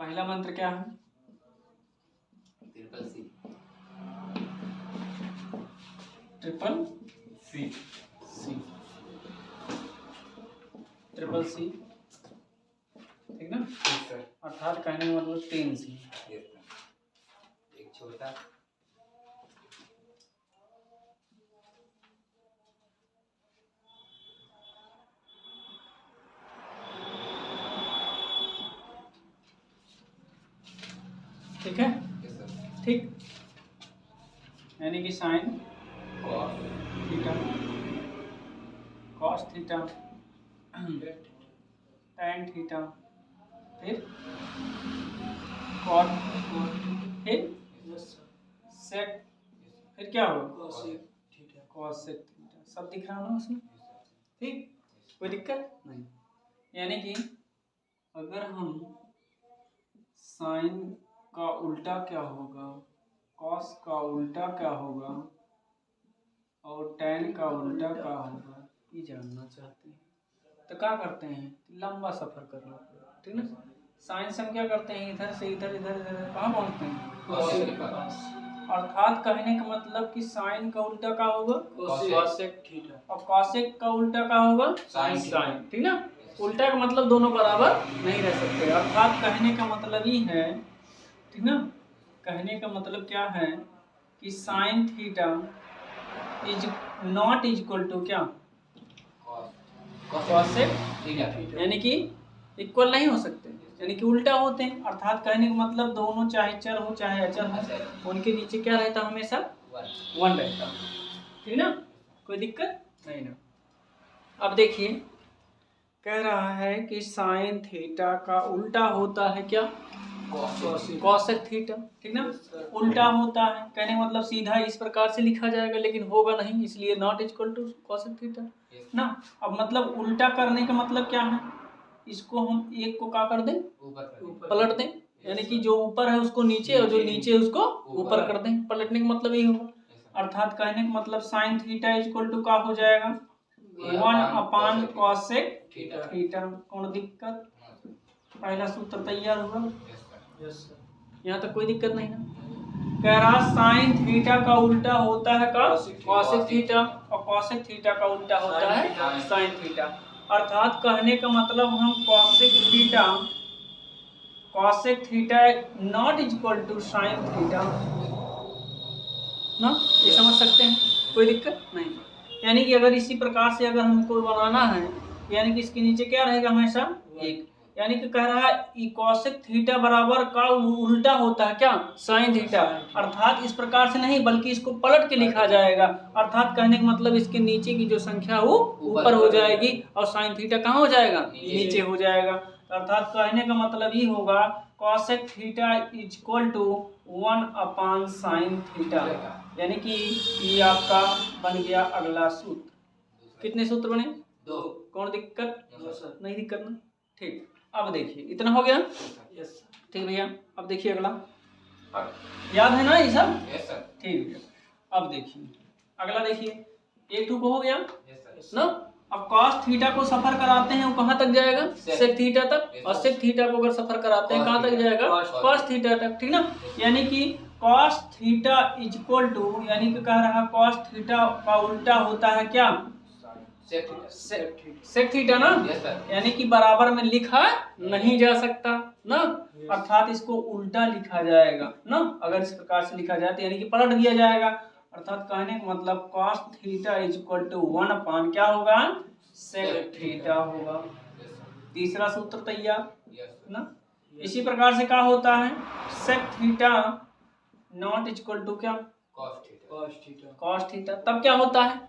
पहला मंत्र क्या है? Triple C. Triple C. Triple C, ठीक ना? अर्थात कहने का मतलब 3 सी। एक छोटा ठीक है, ठीक, यानी कि sine theta, cos theta, tan theta, फिर कॉट, फिर सेक, फिर क्या होगा? Cosec theta. सब दिख रहा ना उसमें? ठीक, कोई दिक्कत नहीं। यानी कि अगर हम साइन का उल्टा क्या होगा, कॉस का उल्टा क्या होगा और टैन का उल्टा क्या होगा ये जानना चाहते हैं, तो क्या करते हैं? लंबा सफर करना पड़ेगा, ठीक ना? साइन से हम क्या करते हैं? इधर से इधर, इधर इधर कहाँ पहुँचते हैं? कॉसेक के पास। अर्थात कहने का मतलब कि साइन का उल्टा क्या होगा? Cosec theta. और कॉसेक का उल्टा क्या होगा? साइन, ठीक ना? उल्टा का मतलब दोनों बराबर नहीं रह सकते। अर्थात कहने का मतलब ही है, ठीक ना? कहने का मतलब क्या है कि sine theta is not equal to क्या? कॉसेक थीटा, यानी कि इक्वल नहीं हो सकते, यानी कि उल्टा होते हैं। अर्थात कहने का मतलब दोनों चाहे चर हो चाहे अचर हो, उनके नीचे क्या रहता? हमेशा 1 रहता, ठीक ना? कोई दिक्कत नहीं ना? अब देखिए, कह रहा है कि साइन थीटा का उल्टा होता है क्या? कॉसेक थीटा, ठीक ना? उल्टा होता है, कहने का मतलब सीधा इस प्रकार से लिखा जाएगा, लेकिन होगा नहीं, इसलिए not equal to cosec theta ना। अब मतलब उल्टा करने का मतलब क्या है? इसको हम एक को क्या कर दें? पलट दें, यानी कि जो ऊपर है उसको नीचे और जो नीचे है उसको ऊपर कर दें। पलटने का मतलब यही होगा। अर्थात कहने का मतलब साइन थीटा इक्वल टू क्या हो जाएगा? 1 कॉसेक थीटा। कौन दिक्कत? पहला सूत्र तैयार हुआ। यहाँ तक कोई दिक्कत नहीं ना? कह रहा साइन थीटा का उल्टा होता है का? कॉसेक थीटा, और कॉसेक थीटा का उल्टा होता है साइन थीटा। अर्थात कहने का मतलब हम cosec theta not equal to sine theta ना, ये समझ सकते हैं, कोई दिक्कत नहीं। यानी कि अगर इसी प्रकार से अगर हमको बनाना है, यानी कि इसके नीचे क्या रहेगा? हमेशा 1। यानी कि कह रहा है कॉसेक थीटा बराबर का उल्टा होता है क्या? Sine theta. अर्थात इस प्रकार से नहीं, बल्कि इसको पलट के लिखा जाएगा। अर्थात कहने का मतलब इसके नीचे की जो संख्या वो ऊपर हो जाएगी और साइन थीटा कहाँ हो जाएगा? नीचे हो जाएगा। अर्थात कहने का मतलब ही होगा cosec theta equal to 1 sine theta. यानी कि ये आपका बन गया अगला सूत्र। कितने सूत्र बने? 2। कौन दिक्कत? नहीं दिक्कत ना? ठीक, अब देखिए इतना हो गया। ठीक भैया, अब देखिए अगला, याद है ना ये सब? ठीक भैया, अब देखिए अगला, देखिए एक टू को हो गया ना। अब कॉस थीटा को सफर कराते हैं, वो कहाँ तक जाएगा? सेक थीटा तक। और सेक थीटा को अगर सफर कराते हैं कहाँ तक जाएगा? कॉस थीटा तक, ठीक ना? यानी कि कॉस थीटा इक्वल टू, यानी कि कह रहा कॉस थीटा का उल्टा होता है क्या? सेक थीटा ना, यानी कि बराबर में लिखा नहीं जा सकता ना। अर्थात इसको उल्टा लिखा जाएगा ना। अगर इस प्रकार से लिखा जाए तो यानी कि पलट दिया जाएगा। अर्थात कहने का मतलब cos थीटा इक्वल टू 1 क्या होगा? सेक थीटा होगा। तीसरा सूत्र तैयार ना। इसी प्रकार से क्या होता है? Sec theta not equal to क्या? cos theta. तब क्या होता है?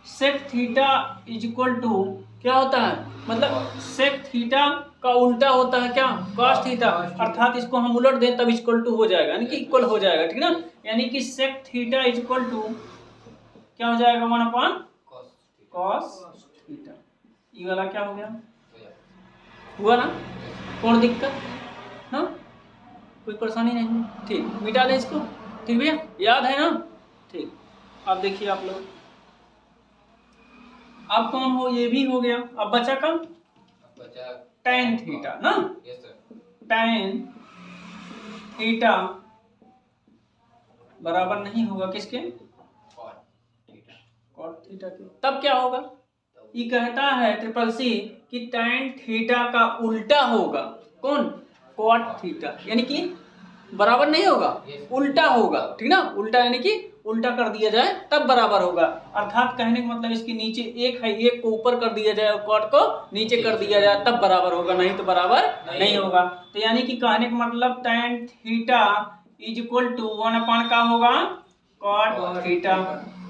सेक थीटा इक्वल टू क्या होता है? मतलब सेक थीटा का उल्टा होता है क्या? cos theta. अर्थात इसको हम उलट दें तब इक्वल टू हो जाएगा, यानी कि इक्वल हो जाएगा, ठीक ना? यानी कि सेक थीटा इक्वल टू क्या हो जाएगा? 1 cos थीटा। ये वाला क्या हो गया? हुआ ना? कौन दिक्कत ना? कोई परेशानी नहीं? ठीक, मिटा दें इसको। ठीक भैया, याद है ना? ठीक, अब देखिए आप लोग, अब कौन हो? ये भी हो गया। अब बचा कम? टैन थीटा ना। टैन थीटा बराबर नहीं होगा किसके, कॉट थीटा के, तब क्या होगा, ये कहता है ट्रिपल सी कि tan थीटा का उल्टा होगा, कौन, कॉट थीटा, यानी कि बराबर नहीं होगा, उल्टा होगा, ठीक ना, उल्टा यानी कि उल्टा कर दिया जाए तब बराबर होगा। अर्थात कहने का मतलब इसके नीचे एक है, एक को ऊपर कर दिया जाए और कॉट को नीचे कर दिया जाए तब बराबर होगा, नहीं तो बराबर नहीं होगा। तो यानी कि कहने का मतलब tan theta is equal to 1 का होगा कॉट थीटा।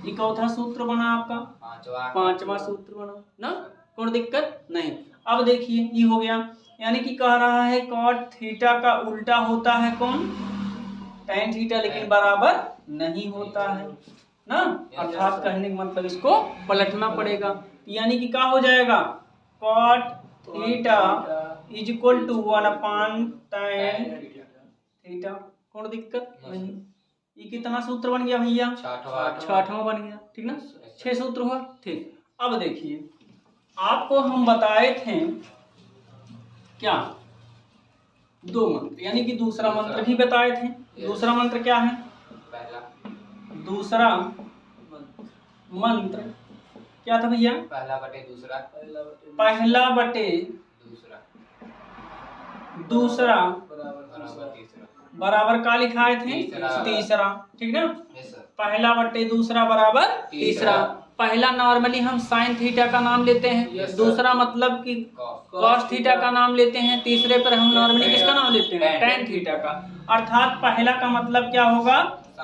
ये चौथा सूत्र बना आपका, पांचवा सूत्र बना ना, कोई दिक्कत नहीं। अब देखिए ये हो गया, यानी कि कह रहा है कॉट थीटा का उल्टा होता है कौन, tan थीटा, लेकिन बराबर नहीं होता है ना, अर्थात कहने का मतलब इसको पलटना पड़ेगा, यानी कि क्या हो जाएगा, cot theta is equal to 1/tan theta, कोई दिक्कत नहीं। ये कितना सूत्र बन गया भैया, छठवां बन गया, ठीक ना, 6 सूत्र हुआ, ठीक। अब देखिए आपको हम बताए थे क्या, 2 मंत्र, यानी कि दूसरा मंत्र भी बताए थे। दूसरा मंत्र क्या है, दूसरा मंत्र क्या था भैया, पहला बटे दूसरा बराबर का लिखाए थे, तीसरा, ठीक ना, पहला बटे दूसरा बराबर तीसरा। पहला नॉर्मली हम साइन थीटा का नाम लेते हैं, दूसरा मतलब कि कॉस थीटा का नाम लेते हैं, तीसरे पर हम नॉर्मली किसका नाम लेते हैं, tan थीटा का। अर्थात पहला का मतलब क्या होगा,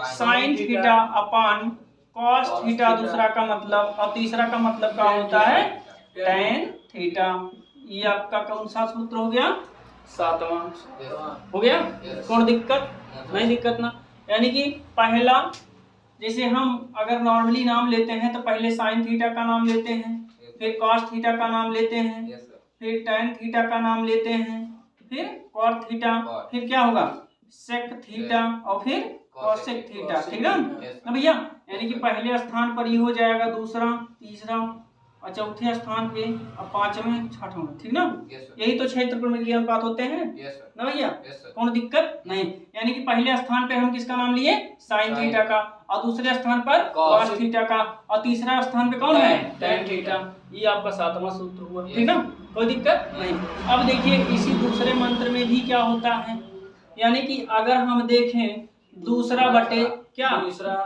sine theta upon cos theta, दूसरा का मतलब, और तीसरा का मतलब क्या होता है, tan थीटा। ये आपका कौन सा सूत्र हो गया, 7वां हो गया, कौन दिक्कत नहीं, दिक्कत ना। यानी कि पहला, जैसे हम अगर नॉर्मली नाम लेते हैं तो पहले साइन थीटा का नाम लेते हैं, फिर कॉस थीटा का नाम लेते हैं, फिर tan थीटा का नाम लेते हैं, फिर कॉट थीटा, फिर क्या होगा सेक थीटा, और फिर कॉसेक थीटा, ठीक ना भैया। यानी कि पहले स्थान पर ये हो जाएगा, दूसरा, तीसरा और चौथे स्थान पे, और 5वें, 6वां, ठीक ना। यही तो 6 त्रिकोणमितीय अनुपात होते हैं ना भैया, कौन दिक्कत नहीं। यानी कि पहले स्थान पे हम किसका नाम लिए, साइन थीटा का, और दूसरे स्थान पर कॉस थीटा का, और तीसरा स्थान पे कौन है, tan थीटा। ये आपका 7वां सूत्र हुआ, ठीक ना, कोई दिक्कत नहीं। अब देखिए इसी दूसरे मंत्र में भी क्या होता है, यानी कि अगर हम देखें दूसरा बटे क्या,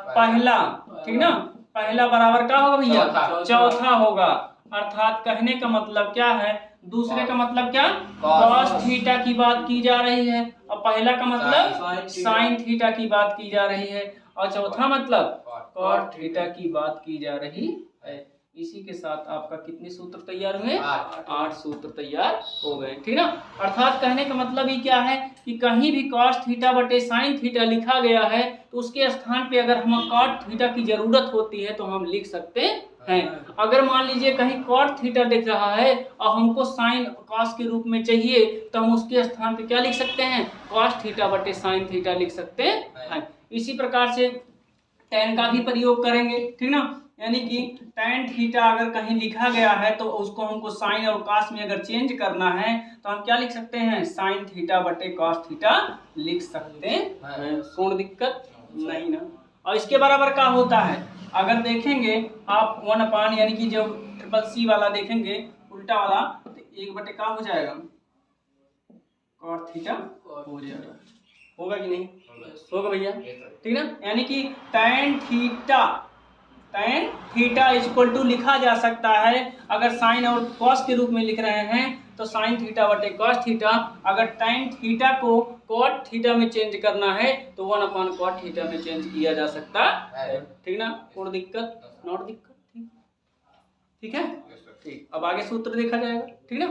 पहला, ठीक ना, पहला बराबर क्या होगा भैया, चौथा होगा। अर्थात कहने का मतलब क्या है, दूसरे का मतलब क्या, कॉस थीटा की बात की जा रही है, और पहला का मतलब साइन थीटा की बात की जा रही है, और चौथा मतलब कॉट थीटा की बात की जा रही है। इसी के साथ आपका कितने सूत्र तैयार हुए, 8 सूत्र तैयार हो गए, ठीक ना। अर्थात कहने का मतलब ही क्या है कि कहीं भी कॉस थीटा बटे साइन थीटा लिखा गया है तो उसके स्थान पे अगर हमें कॉट थीटा की जरूरत होती है तो हम लिख सकते हैं। अगर मान लीजिए कहीं कॉट थीटा दिख रहा है और हमको साइन कॉस के रूप में चाहिए तो हम उसके स्थान पे क्या लिख सकते हैं, कॉस थीटा बटे साइन थीटा लिख सकते हैं। इसी प्रकार से tan का भी प्रयोग करेंगे, ठीक ना। यानी कि tan थीटा अगर कहीं लिखा गया है तो उसको हमको साइन और कॉस में अगर चेंज करना है तो हम क्या लिख सकते हैं, साइन थीटा बटे कॉस थीटा लिख सकते हैं, कोई दिक्कत नहीं ना। और इसके बराबर क्या होता है, अगर देखेंगे आप 1 यानी कि जब ट्रिपल सी वाला देखेंगे उल्टा वाला तो 1 बटे क्या हो जाएगा, कॉट थीटा हो जाएगा, होगा कि नहीं, होगा भैया, ठीक ना। यानी कि tan थीटा इक्वल टू लिखा जा सकता है, अगर साइन और कॉस के रूप में लिख रहे हैं तो साइन थीटा बटे कॉस थीटा, अगर tan थीटा को कॉट थीटा में चेंज करना है तो 1/cot थीटा में चेंज किया जा सकता है, ठीक ना, कोई दिक्कत, नॉट दिक्कत, ठीक है, ठीक। अब आगे सूत्र देखा जाएगा, ठीक ना।